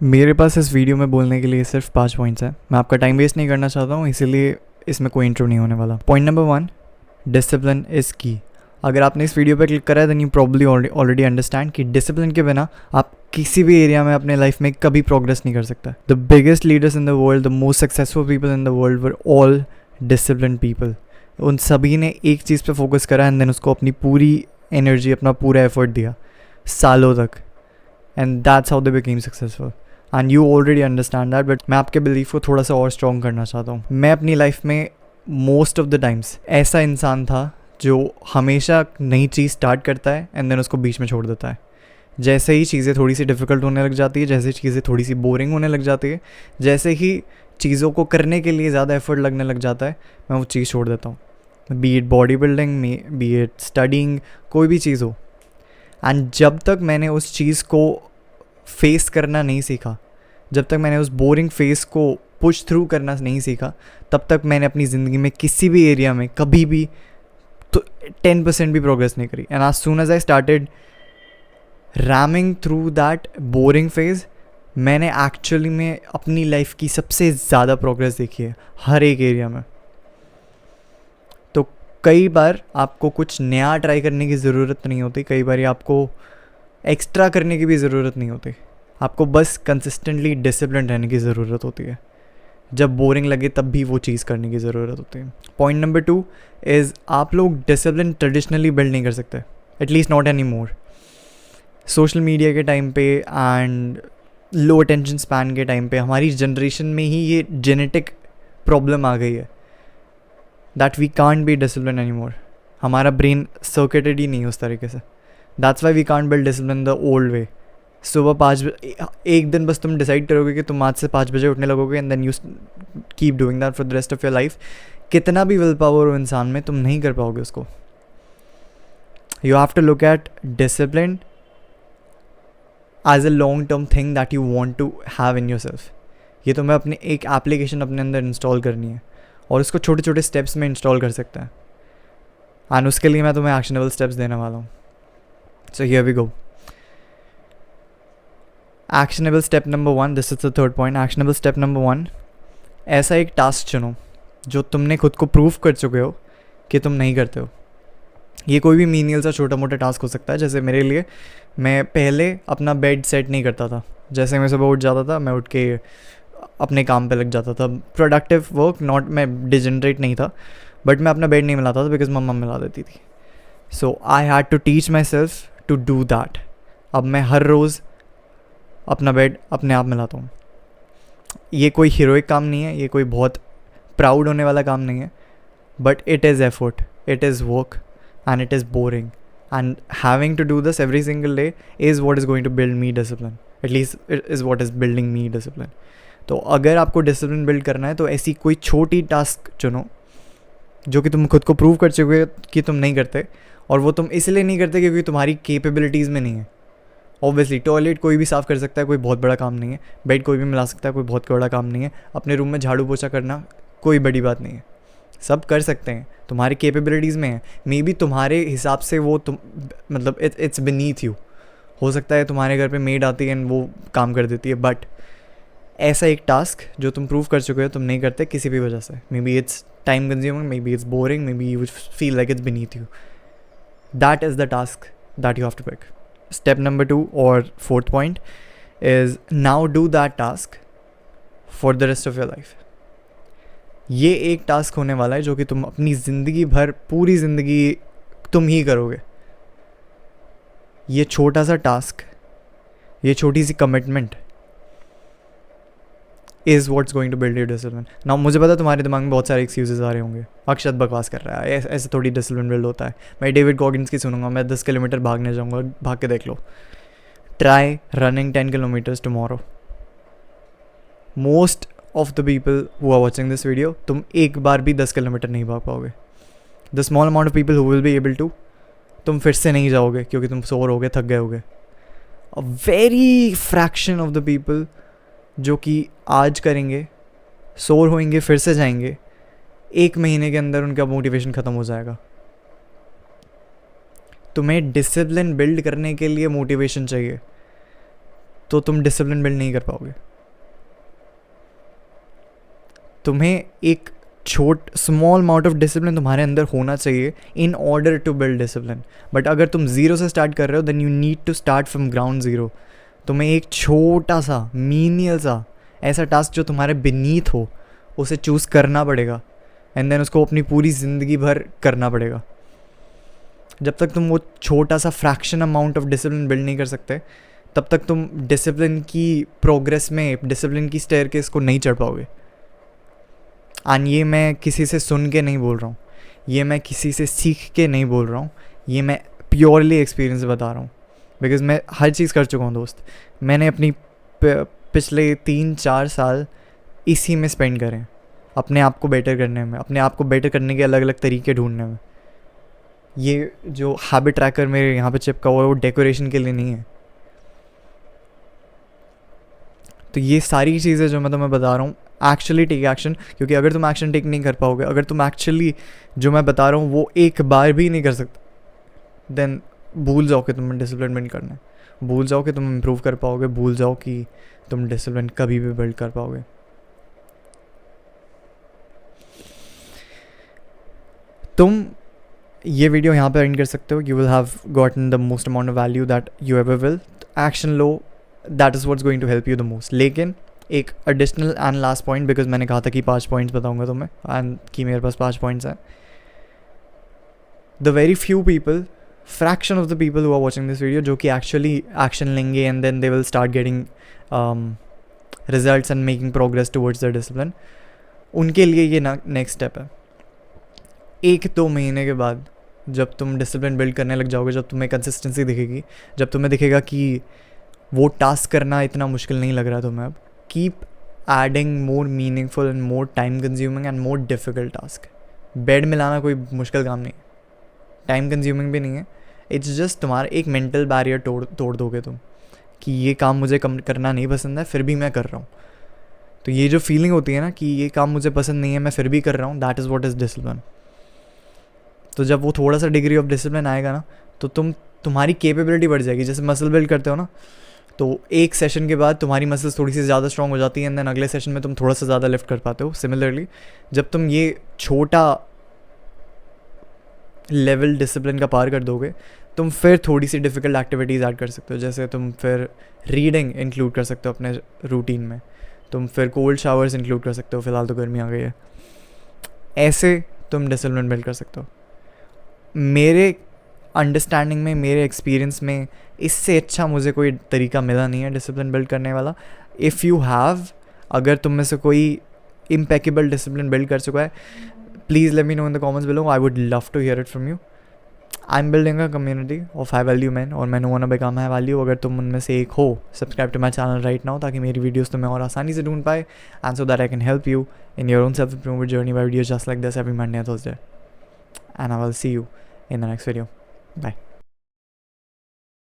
मेरे पास इस वीडियो में बोलने के लिए सिर्फ 5 पॉइंट्स हैं। मैं आपका टाइम वेस्ट नहीं करना चाहता हूँ, इसीलिए इसमें कोई इंट्रो नहीं होने वाला। पॉइंट नंबर 1, डिसिप्लिन इज़ की। अगर आपने इस वीडियो पर क्लिक करा है then you probably already understand कि डिसिप्लिन के बिना आप किसी भी एरिया में अपने लाइफ में कभी प्रोग्रेस नहीं कर सकता। The biggest leaders in the world, the most successful people in the world were all discipline people. उन सभी ने एक चीज़ पे फोकस करा एंड देन उसको अपनी पूरी एनर्जी, अपना पूरा एफर्ट दिया सालों तक, and that's how they became successful. And you already understand that, but मैं आपके बिलीफ को थोड़ा सा और स्ट्रॉन्ग करना चाहता हूँ। मैं अपनी लाइफ में मोस्ट ऑफ द टाइम्स ऐसा इंसान था जो हमेशा नई चीज़ स्टार्ट करता है एंड देन उसको बीच में छोड़ देता है। जैसे ही चीज़ें थोड़ी सी डिफ़िकल्ट होने लग जाती है, जैसे ही चीज़ें थोड़ी सी बोरिंग होने लग जाती है, जैसे ही चीज़ों को करने के लिए ज़्यादा एफर्ट लगने लग जाता है, मैं वो चीज़ छोड़ देता हूँ। बी इट बॉडी बिल्डिंग में, बी इट स्टडिंग, कोई भी चीज़ हो। एंड जब तक मैंने उस चीज़ को फेस करना नहीं सीखा, जब तक मैंने उस बोरिंग फेस को पुश थ्रू करना नहीं सीखा, तब तक मैंने अपनी ज़िंदगी में किसी भी एरिया में कभी भी तो 10% भी प्रोग्रेस नहीं करी। And as soon as I started ramming through that boring phase, मैंने एक्चुअली में अपनी लाइफ की सबसे ज़्यादा प्रोग्रेस देखी है हर एक एरिया में। तो कई बार आपको कुछ नया ट्राई करने की ज़रूरत नहीं होती, कई बार आपको एक्स्ट्रा करने की भी ज़रूरत नहीं होती, आपको बस कंसिस्टेंटली डिसिप्लिन रहने की ज़रूरत होती है। जब बोरिंग लगे तब भी वो चीज़ करने की ज़रूरत होती है। पॉइंट नंबर 2 इज़ आप लोग डिसिप्लिन ट्रेडिशनली बिल्ड नहीं कर सकते, at least not any more. Social media के टाइम पे एंड लो अटेंशन स्पैन के टाइम पे हमारी जनरेशन में ही ये जेनेटिक प्रॉब्लम आ गई है that we can't be discipline any more. हमारा ब्रेन सर्किटेड ही नहीं उस तरीके से। That's why we can't build discipline the old way. सुबह 5 एक दिन बस तुम डिसाइड करोगे कि तुम आज से 5 बजे उठने लगोगे and then you keep doing that for the rest of your life. कितना भी विल पावर हो इंसान में, तुम नहीं कर पाओगे उसको। You have to look at discipline as a long term thing that you want to have in yourself. ये तुम्हें अपने एक एप्लीकेशन अपने अंदर इंस्टॉल करनी है और उसको छोटे छोटे स्टेप्स में इंस्टॉल कर सकते हैं, एंड उसके लिए मैं तुम्हें एक्शनेबल स्टेप्स देने वाला हूँ। So here we go. Actionable step number 1, this is the third point. Actionable step number 1, ऐसा एक टास्क चुनो जो तुमने खुद को प्रूव कर चुके हो कि तुम नहीं करते हो। ये कोई भी मीनियल सा छोटा मोटा टास्क हो सकता है। जैसे मेरे लिए, मैं पहले अपना बेड सेट नहीं करता था। जैसे मैं सुबह उठ जाता था, मैं उठ के अपने काम पे लग जाता था, प्रोडक्टिव वर्क, नॉट, मैं डिजेनरेट नहीं था, बट मैं अपना बेड नहीं मिलाता था बिकॉज मम्मा मिला देती थी। So I had to teach myself to do that. अब मैं हर रोज़ अपना बेड अपने आप मिलाता हूँ। ये कोई हीरोइक काम नहीं है, ये कोई बहुत प्राउड होने वाला काम नहीं है, but it is effort, it is work and it is boring, and having to do this every single day is what is going to build me discipline, at least it is what is building me discipline. तो अगर आपको discipline build करना है तो ऐसी कोई छोटी task चुनो जो कि तुम खुद को प्रूव कर चुके हो कि तुम नहीं करते, और वो तुम इसलिए नहीं करते क्योंकि तुम्हारी कैपेबिलिटीज़ में नहीं है। ऑब्वियसली टॉयलेट कोई भी साफ़ कर सकता है, कोई बहुत बड़ा काम नहीं है। बेड कोई भी मिला सकता है, कोई बहुत बड़ा काम नहीं है। अपने रूम में झाड़ू पोछा करना कोई बड़ी बात नहीं है, सब कर सकते हैं, तुम्हारी कैपेबिलिटीज़ में है। मे बी तुम्हारे हिसाब से वो तुम मतलब इट्स बीनीथ यू। हो सकता है तुम्हारे घर पे मेड आती है एंड वो काम कर देती है, बट ऐसा एक टास्क जो तुम प्रूव कर चुके हो तुम नहीं करते किसी भी वजह से। Maybe it's time consuming, maybe it's boring, maybe you feel like it's beneath you. That is the task that you have to pick. Step number 2 or fourth point is now do that task for the rest of your life. ये एक task होने वाला है जो कि तुम अपनी ज़िंदगी भर, पूरी ज़िंदगी तुम ही करोगे। ये छोटा सा टास्क, ये छोटी सी commitment is what's going to build your discipline. Now मुझे पता है तुम्हारे दिमाग में बहुत सारे एक्सक्यूजेस आ रहे होंगे, अक्षत बकवास कर रहा है, ऐसे थोड़ी डिसिप्लिन बिल्ड होता है, मैं डेविड गॉगिन्स की सुनूंगा, मैं 10 किलोमीटर भागने जाऊंगा, भाग के देख लो। Try running 10 kilometres tomorrow. Most of the people who are watching this video, तुम एक बार भी 10 किलोमीटर नहीं भाग पाओगे। The small amount of people who will be able to, तुम फिर से नहीं जाओगे क्योंकि तुम सोर हो गए, थक गए होगे। A very fraction of the people जो कि आज करेंगे, सोर होएंगे, फिर से जाएंगे, 1 महीने के अंदर उनका मोटिवेशन ख़त्म हो जाएगा। तुम्हें डिसिप्लिन बिल्ड करने के लिए मोटिवेशन चाहिए, तो तुम डिसिप्लिन बिल्ड नहीं कर पाओगे। तुम्हें एक स्मॉल अमाउंट ऑफ डिसिप्लिन तुम्हारे अंदर होना चाहिए in order to build discipline. But अगर तुम ज़ीरो से स्टार्ट कर रहे हो then you need to start from ground zero. तुम्हें एक छोटा सा मीनियल सा ऐसा टास्क जो तुम्हारे beneath हो उसे चूज़ करना पड़ेगा एंड देन उसको अपनी पूरी ज़िंदगी भर करना पड़ेगा। जब तक तुम वो छोटा सा fraction amount of discipline build नहीं कर सकते तब तक तुम डिसिप्लिन की प्रोग्रेस में, डिसिप्लिन की स्टेयरकेस को नहीं चढ़ पाओगे। एंड ये मैं किसी से सुन के नहीं बोल रहा हूँ, ये मैं किसी से सीख के नहीं बोल रहा हूँ, ये मैं प्योरली एक्सपीरियंस बता रहा हूँ। बिकॉज़ मैं हर चीज़ कर चुका हूँ दोस्त। मैंने अपनी पिछले 3-4 साल इसी में स्पेंड करें, अपने आप को बेटर करने में, अपने आप को बेटर करने के अलग अलग तरीके ढूंढने में। ये जो हैबिट ट्रैकर मेरे यहाँ पे चिपका हुआ है वो डेकोरेशन के लिए नहीं है। तो ये सारी चीज़ें जो मैं तुम्हें बता रहा हूँ, एक्चुअली टेक एक्शन। क्योंकि अगर तुम एक्शन टेक नहीं कर पाओगे, अगर तुम एक्चुअली जो मैं बता रहा हूँ वो एक बार भी नहीं कर सकते, देन भूल जाओ कि तुम्हें डिसिप्लिन बिल्ड करना है, भूल जाओ कि तुम इम्प्रूव कर पाओगे, भूल जाओ कि तुम डिसिप्लिन कभी भी बिल्ड कर पाओगे। तुम ये वीडियो यहाँ पर एंड कर सकते हो। You will have gotten the most amount of value that you ever will. Action लो, that is what's going to help you the most. लेकिन एक additional and last point, because मैंने कहा था कि 5 पॉइंट्स बताऊंगा तुम्हें एंड कि मेरे पास 5 पॉइंट्स हैं। The very few people, fraction of the people who are watching this video जो कि एक्चुअली एक्शन लेंगे and then they will start getting results and making progress towards the discipline, उनके लिए ये नेक्स्ट स्टेप है। 1-2 महीने के बाद जब तुम डिसिप्लिन बिल्ड करने लग जाओगे, जब तुम्हें कंसिस्टेंसी दिखेगी, जब तुम्हें दिखेगा कि वो टास्क करना इतना मुश्किल नहीं लग रहा तुम्हें, अब keep adding more meaningful and more time consuming and more difficult task. Bed मिलाना कोई मुश्किल काम नहीं है, टाइम कंज्यूमिंग भी नहीं है। इट्स जस्ट तुम्हारा एक मेंटल बैरियर तोड़ दोगे तुम कि ये काम मुझे करना नहीं पसंद है फिर भी मैं कर रहा हूँ। तो ये जो फीलिंग होती है ना कि ये काम मुझे पसंद नहीं है मैं फिर भी कर रहा हूँ, that is what is discipline. तो जब वो थोड़ा सा डिग्री ऑफ डिसिप्लिन आएगा ना तो तुम्हारी कैपेबिलिटी बढ़ जाएगी। जैसे मसल बिल्ड करते हो ना, तो एक सेशन के बाद तुम्हारी मसल्स थोड़ी सी ज़्यादा स्ट्रॉन्ग हो जाती है एंड देन अगले सेशन में तुम थोड़ा सा ज़्यादा लिफ्ट कर पाते हो। सिमिलरली जब तुम ये छोटा लेवल डिसिप्लिन का पार कर दोगे, तुम फिर थोड़ी सी डिफ़िकल्ट एक्टिविटीज़ ऐड कर सकते हो। जैसे तुम फिर रीडिंग इंक्लूड कर सकते हो अपने रूटीन में, तुम फिर कोल्ड शावर्स इंक्लूड कर सकते हो, फ़िलहाल तो गर्मी आ गई है। ऐसे तुम डिसिप्लिन बिल्ड कर सकते हो। मेरे अंडरस्टैंडिंग में, मेरे एक्सपीरियंस में इससे अच्छा मुझे कोई तरीका मिला नहीं है डिसिप्लिन बिल्ड करने वाला। इफ़ यू हैव, अगर तुम में से कोई इम्पेकेबल डिसिप्लिन बिल्ड कर चुका है, please let me know in the comments below. I would love to hear it from you. I am building a community of high value man और मैंने want to become high value. अगर तुम उनमें से एक हो, subscribe to my channel right now ताकि मेरी वीडियोस तुम्हें और आसानी से ढूंढ पाए and so that I can help you in your own self-improvement journey by videos just like this every Monday and Thursday. And I will see you in the next video. Bye.